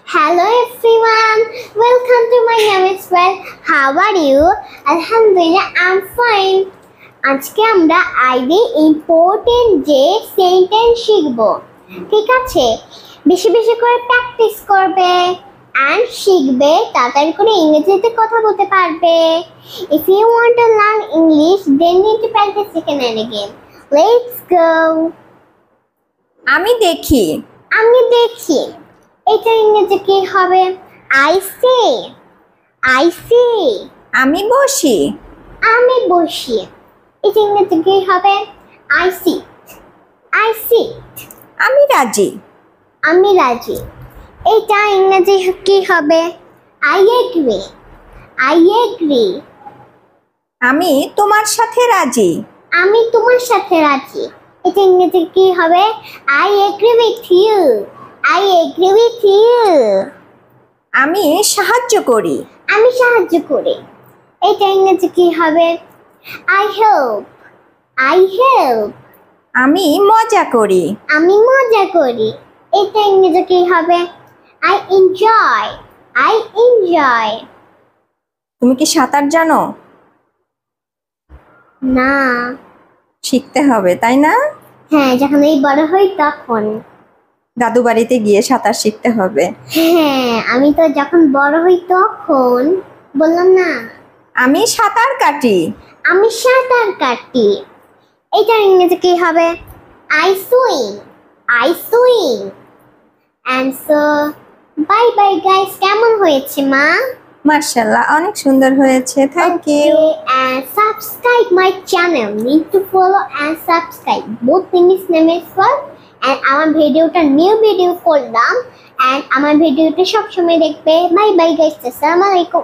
Hello everyone, welcome to my name is well. How are you? Alhamdulillah, I'm fine. আজকে আমরা ID important যে sentence শিখব, ঠিক আছে? বেশি বেশি করে প্র্যাকটিস করবে and শিখবে, তাড়াতাড়ি করে ইংরেজিতে কথা বলতে পারবে. If you want to learn English, then need to practice again and again. Let's go. আমি দেখি এটা ইংরেজি কি হবে? I see. আমি বসি আমি বসি। এটা ইংরেজি কি হবে? I sit. আমি রাজি আমি রাজি। এটা ইংরেজি কি হবে? I agree. আমি তোমার সাথে রাজি আমি তোমার সাথে রাজি। এটা ইংরেজি কি হবে? I agree with you. আমি সাহায্য করি আমি সাহায্য করি। এটা ইংরেজি কি হবে? I help. আমি মজা করি আমি মজা করি। এটা ইংরেজি কি হবে? I enjoy. তুমি কি সাঁতার জানো? না। শিখতে হবে, তাই না? হ্যাঁ, যখন এই বড় হই তখন। দাদু বাড়িতে গিয়ে সাঁতার শিখতে হবে। হ্যাঁ, আমি তো যখন বড় হই তখন। বললাম না, আমি সাঁতার কাটি আমি সাঁতার কাটি। এটা ইংরেজি কি হবে? I swim. And so bye bye guys, কেমন হয়েছে মা? মাশাআল্লাহ, অনেক সুন্দর হয়েছে। Thank you. And subscribe my channel. Need to follow and subscribe. Both English name is well. And আমার ভিডিওটা নিউ ভিডিও করলাম, and আমার ভিডিওটা সবসময় দেখবে। বাই বাই গাইস, আসসালামু আলাইকুম।